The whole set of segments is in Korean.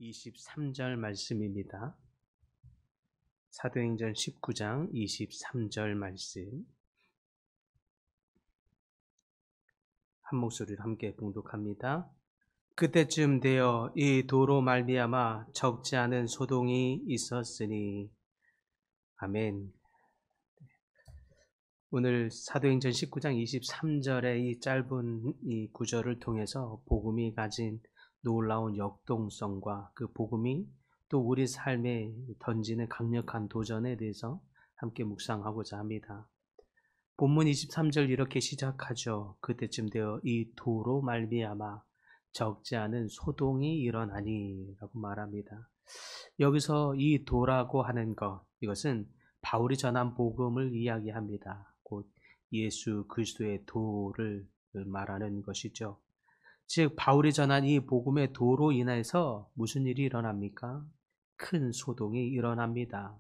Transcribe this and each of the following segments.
23절 말씀입니다. 사도행전 19장 23절 말씀 한 목소리로 함께 봉독합니다. 그때쯤 되어 이 도로 말미암아 적지 않은 소동이 있었으니. 아멘. 오늘 사도행전 19장 23절의 이 짧은 이 구절을 통해서 복음이 가진 놀라운 역동성과 그 복음이 또 우리 삶에 던지는 강력한 도전에 대해서 함께 묵상하고자 합니다. 본문 23절 이렇게 시작하죠. 그때쯤 되어 이 도로 말미암아 적지 않은 소동이 일어나니 라고 말합니다. 여기서 이 도라고 하는 것, 이것은 바울이 전한 복음을 이야기합니다. 곧 예수 그리스도의 도를 말하는 것이죠. 즉 바울이 전한 이 복음의 도로 인해서 무슨 일이 일어납니까? 큰 소동이 일어납니다.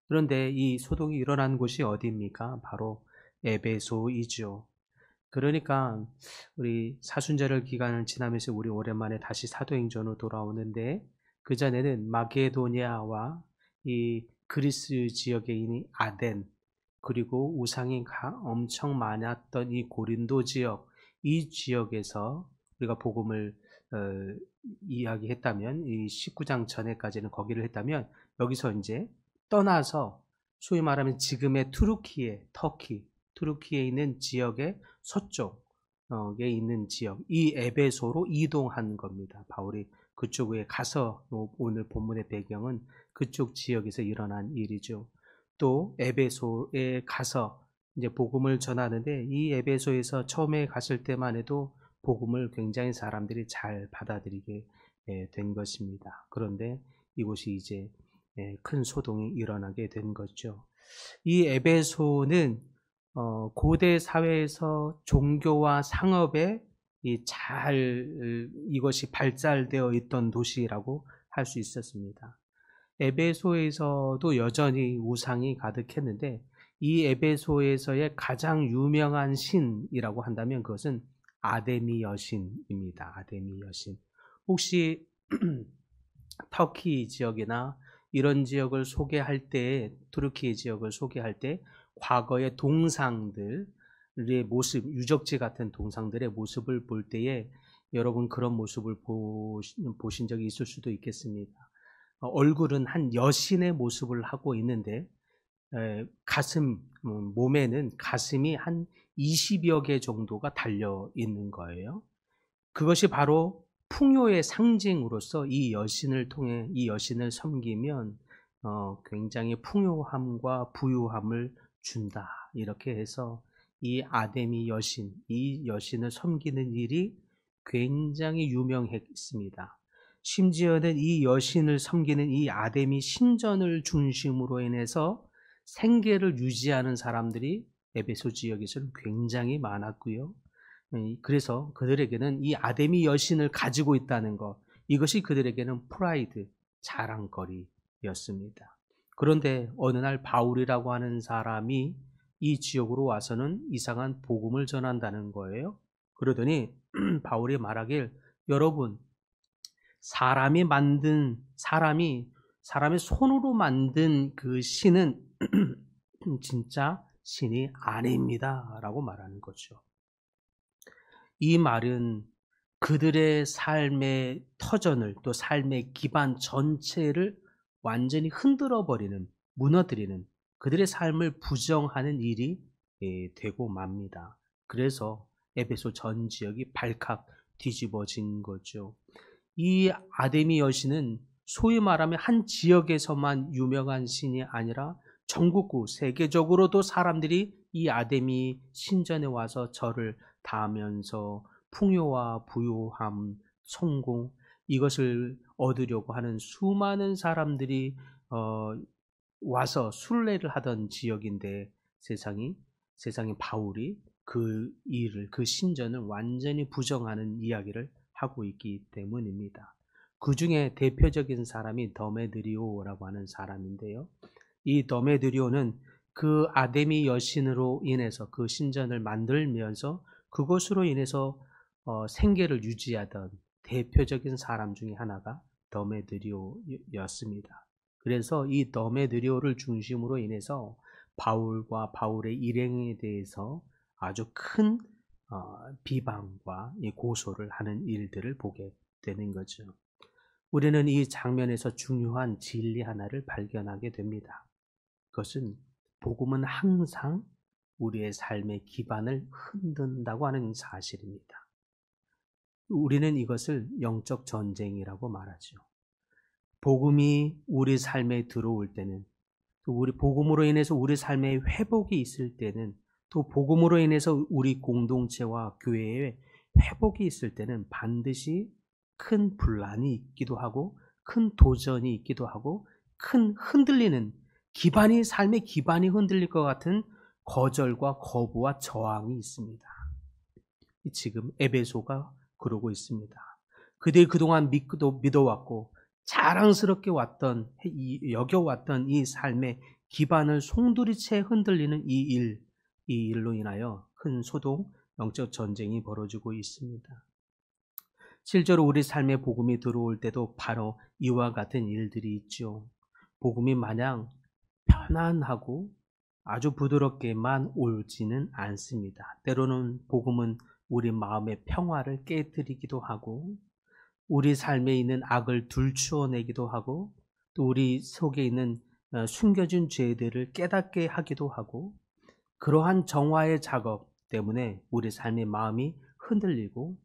그런데 이 소동이 일어난 곳이 어디입니까? 바로 에베소이죠. 그러니까 우리 사순절을 기간을 지나면서 우리 오랜만에 다시 사도행전으로 돌아오는데, 그전에는 마게도니아와 이 그리스 지역에 있는 아덴, 그리고 우상이 엄청 많았던 이 고린도 지역, 이 지역에서 우리가 복음을 이야기했다면, 이 19장 전에까지는 거기를 했다면, 여기서 이제 떠나서 소위 말하면 지금의 투르키에 있는 지역의 서쪽에 있는 지역, 이 에베소로 이동한 겁니다. 바울이 그쪽에 가서, 오늘 본문의 배경은 그쪽 지역에서 일어난 일이죠. 또 에베소에 가서 이제 복음을 전하는데, 이 에베소에서 처음에 갔을 때만 해도 복음을 굉장히 사람들이 잘 받아들이게 된 것입니다. 그런데 이곳이 이제 큰 소동이 일어나게 된 거죠. 이 에베소는 고대 사회에서 종교와 상업에 이것이 발달되어 있던 도시라고 할 수 있었습니다. 에베소에서도 여전히 우상이 가득했는데, 이 에베소에서의 가장 유명한 신이라고 한다면 그것은 아데미 여신입니다. 아데미 여신. 혹시 터키 지역이나 이런 지역을 소개할 때, 투르키 지역을 소개할 때 과거의 동상들의 모습, 유적지 같은 동상들의 모습을 볼 때에 여러분 그런 모습을 보신 적이 있을 수도 있겠습니다. 얼굴은 한 여신의 모습을 하고 있는데 몸에는 가슴이 한 20여 개 정도가 달려 있는 거예요. 그것이 바로 풍요의 상징으로서 이 여신을 통해, 이 여신을 섬기면 굉장히 풍요함과 부유함을 준다, 이렇게 해서 이 아데미 여신, 이 여신을 섬기는 일이 굉장히 유명했습니다. 심지어는 이 여신을 섬기는 이 아데미 신전을 중심으로 인해서 생계를 유지하는 사람들이 에베소 지역에서는 굉장히 많았고요. 그래서 그들에게는 이 아데미 여신을 가지고 있다는 것, 이것이 그들에게는 프라이드, 자랑거리였습니다. 그런데 어느 날 바울이라고 하는 사람이 이 지역으로 와서는 이상한 복음을 전한다는 거예요. 그러더니 바울이 말하길, 여러분, 사람의 손으로 만든 그 신은 진짜 신이 아닙니다 라고 말하는 거죠. 이 말은 그들의 삶의 터전을, 또 삶의 기반 전체를 완전히 흔들어버리는, 무너뜨리는, 그들의 삶을 부정하는 일이 되고 맙니다. 그래서 에베소 전 지역이 발칵 뒤집어진 거죠. 이 아데미 여신은 소위 말하면 한 지역에서만 유명한 신이 아니라 전국구, 세계적으로도 사람들이 이 아데미 신전에 와서 절을 다하면서 풍요와 부유함, 성공, 이것을 얻으려고 하는 수많은 사람들이 와서 순례를 하던 지역인데, 세상에 바울이 그 일을, 그 신전을 완전히 부정하는 이야기를 하고 있기 때문입니다. 그 중에 대표적인 사람이 더메드리오라고 하는 사람인데요. 이 더메드리오는 그 아데미 여신으로 인해서 그 신전을 만들면서 그것으로 인해서 생계를 유지하던 대표적인 사람 중에 하나가 더메드리오였습니다. 그래서 이 더메드리오를 중심으로 인해서 바울과 바울의 일행에 대해서 아주 큰 비방과 이 고소를 하는 일들을 보게 되는 거죠. 우리는 이 장면에서 중요한 진리 하나를 발견하게 됩니다. 그것은 복음은 항상 우리의 삶의 기반을 흔든다고 하는 사실입니다. 우리는 이것을 영적 전쟁이라고 말하죠. 복음이 우리 삶에 들어올 때는, 또 우리 복음으로 인해서 우리 삶에 회복이 있을 때는, 또 복음으로 인해서 우리 공동체와 교회에 회복이 있을 때는 반드시 큰 분란이 있기도 하고, 큰 도전이 있기도 하고, 큰 흔들리는 기반이, 삶의 기반이 흔들릴 것 같은 거절과 거부와 저항이 있습니다. 지금 에베소가 그러고 있습니다. 그들이 그동안 믿어왔고 자랑스럽게 여겨왔던 이 삶의 기반을 송두리째 흔들리는 이 일로 인하여 큰 소동, 영적 전쟁이 벌어지고 있습니다. 실제로 우리 삶에 복음이 들어올 때도 바로 이와 같은 일들이 있죠. 복음이 마냥 편안하고 아주 부드럽게만 오지는 않습니다. 때로는 복음은 우리 마음의 평화를 깨뜨리기도 하고, 우리 삶에 있는 악을 들추어내기도 하고, 또 우리 속에 있는 숨겨진 죄들을 깨닫게 하기도 하고, 그러한 정화의 작업 때문에 우리 삶의 마음이 흔들리고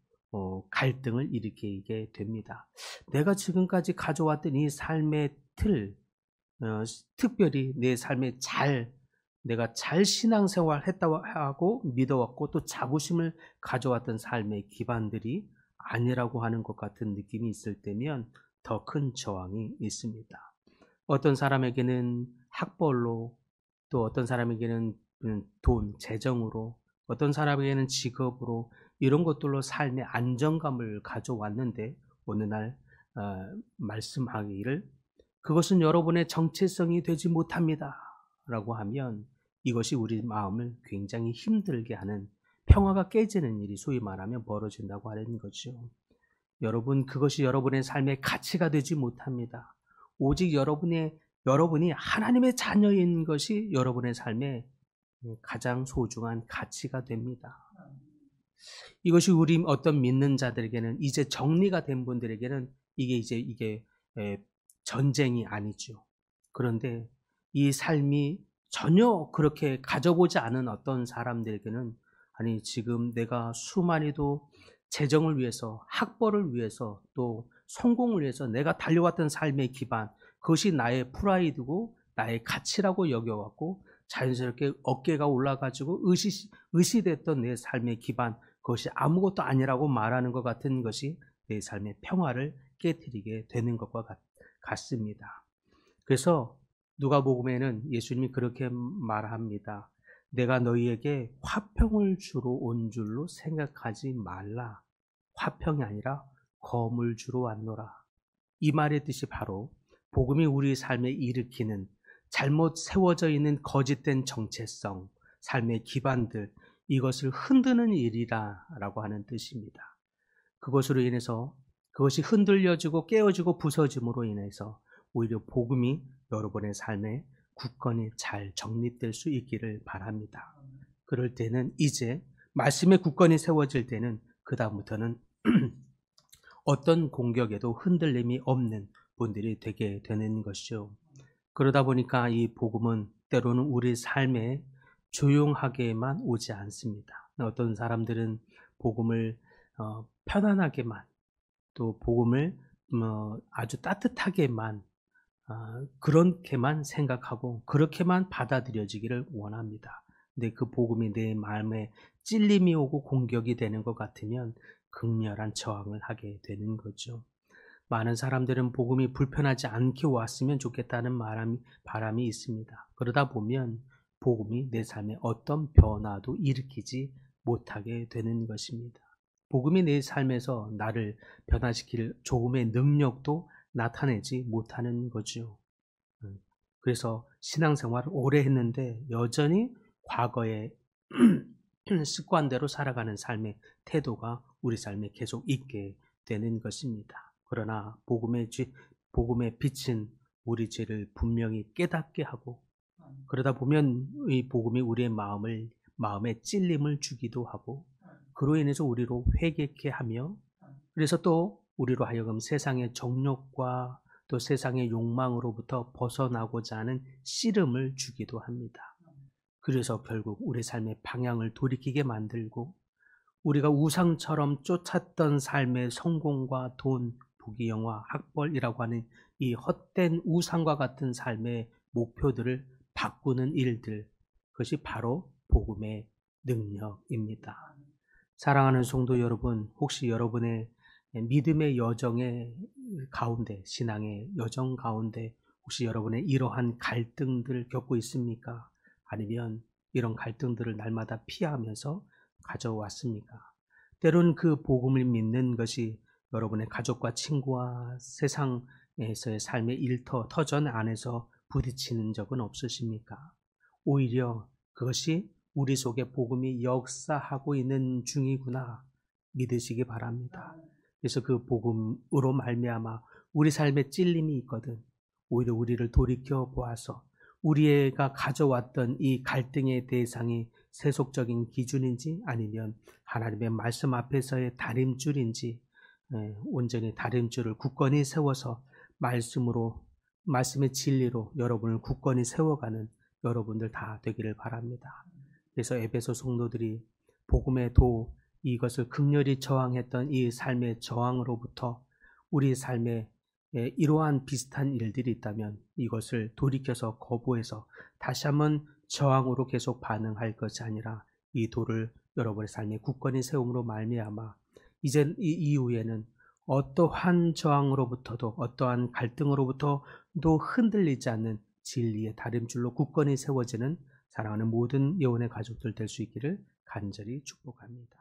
갈등을 일으키게 됩니다. 내가 지금까지 가져왔던 이 삶의 틀, 특별히 내 삶에 내가 잘 신앙생활 했다고 하고 믿어왔고 또 자부심을 가져왔던 삶의 기반들이 아니라고 하는 것 같은 느낌이 있을 때면 더 큰 저항이 있습니다. 어떤 사람에게는 학벌로, 또 어떤 사람에게는 돈, 재정으로, 어떤 사람에게는 직업으로, 이런 것들로 삶의 안정감을 가져왔는데 어느 날 말씀하기를 그것은 여러분의 정체성이 되지 못합니다 라고 하면 이것이 우리 마음을 굉장히 힘들게 하는, 평화가 깨지는 일이 소위 말하면 벌어진다고 하는 거죠. 여러분, 그것이 여러분의 삶의 가치가 되지 못합니다. 오직 여러분이 하나님의 자녀인 것이 여러분의 삶의 가장 소중한 가치가 됩니다. 이것이 우리 어떤 믿는 자들에게는, 이제 정리가 된 분들에게는 이게 전쟁이 아니죠. 그런데 이 삶이 전혀 그렇게 가져보지 않은 어떤 사람들에게는, 아니 지금 내가 수많이도 재정을 위해서, 학벌을 위해서, 또 성공을 위해서 내가 달려왔던 삶의 기반, 그것이 나의 프라이드고 나의 가치라고 여겨왔고 자연스럽게 어깨가 올라가지고 의시됐던 내 삶의 기반, 그것이 아무것도 아니라고 말하는 것 같은 것이 내 삶의 평화를 깨뜨리게 되는 것과 같습니다. 그래서 누가복음에는 예수님이 그렇게 말합니다. 내가 너희에게 화평을 주러 온 줄로 생각하지 말라. 화평이 아니라 검을 주러 왔노라. 이 말의 뜻이 바로 복음이 우리 삶에 일으키는 잘못 세워져 있는 거짓된 정체성, 삶의 기반들, 이것을 흔드는 일이라고 하는 뜻입니다. 그것으로 인해서, 그것이 흔들려지고 깨어지고 부서짐으로 인해서 오히려 복음이 여러분의 삶에 굳건히 잘 정립될 수 있기를 바랍니다. 그럴 때는, 이제 말씀에 굳건히 세워질 때는 그 다음부터는 어떤 공격에도 흔들림이 없는 분들이 되게 되는 것이죠. 그러다 보니까 이 복음은 때로는 우리 삶에 조용하게만 오지 않습니다. 어떤 사람들은 복음을 편안하게만, 또 복음을 아주 따뜻하게만, 그렇게만 생각하고 그렇게만 받아들여지기를 원합니다. 근데 그 복음이 내 마음에 찔림이 오고 공격이 되는 것 같으면 극렬한 저항을 하게 되는 거죠. 많은 사람들은 복음이 불편하지 않게 왔으면 좋겠다는 바람이 있습니다. 그러다 보면 복음이 내 삶에 어떤 변화도 일으키지 못하게 되는 것입니다. 복음이 내 삶에서 나를 변화시킬 조금의 능력도 나타내지 못하는 거죠. 그래서 신앙생활을 오래 했는데 여전히 과거의 습관대로 살아가는 삶의 태도가 우리 삶에 계속 있게 되는 것입니다. 그러나 복음의 빛은 우리 죄를 분명히 깨닫게 하고, 그러다 보면 이 복음이 우리의 마음에 찔림을 주기도 하고, 그로 인해서 우리로 회개케 하며, 그래서 또 우리로 하여금 세상의 정욕과 또 세상의 욕망으로부터 벗어나고자 하는 씨름을 주기도 합니다. 그래서 결국 우리 삶의 방향을 돌이키게 만들고, 우리가 우상처럼 쫓았던 삶의 성공과 돈, 부귀영화, 학벌이라고 하는 이 헛된 우상과 같은 삶의 목표들을 바꾸는 일들, 그것이 바로 복음의 능력입니다. 사랑하는 성도 여러분, 혹시 여러분의 믿음의 여정의 가운데, 신앙의 여정 가운데 혹시 여러분의 이러한 갈등들을 겪고 있습니까? 아니면 이런 갈등들을 날마다 피하면서 가져왔습니까? 때로는 그 복음을 믿는 것이 여러분의 가족과 친구와 세상에서의 삶의 터전 안에서 부딪히는 적은 없으십니까? 오히려 그것이 우리 속에 복음이 역사하고 있는 중이구나 믿으시기 바랍니다. 그래서 그 복음으로 말미암아 우리 삶에 찔림이 있거든 오히려 우리를 돌이켜 보아서 우리가 가져왔던 이 갈등의 대상이 세속적인 기준인지 아니면 하나님의 말씀 앞에서의 다림줄인지 온전히 다림줄을 굳건히 세워서 말씀의 진리로 여러분을 굳건히 세워가는 여러분들 다 되기를 바랍니다. 그래서 에베소 성도들이 복음의 이것을 극렬히 저항했던 이 삶의 저항으로부터 우리 삶에 이러한 비슷한 일들이 있다면 이것을 돌이켜서 거부해서 다시 한번 저항으로 계속 반응할 것이 아니라 이 돌을 여러분의 삶에 굳건히 세움으로 말미암아 이제 이 이후에는 어떠한 저항으로부터도 어떠한 갈등으로부터도 흔들리지 않는 진리의 다림줄로 굳건히 세워지는 사랑하는 모든 예언의 가족들 될 수 있기를 간절히 축복합니다.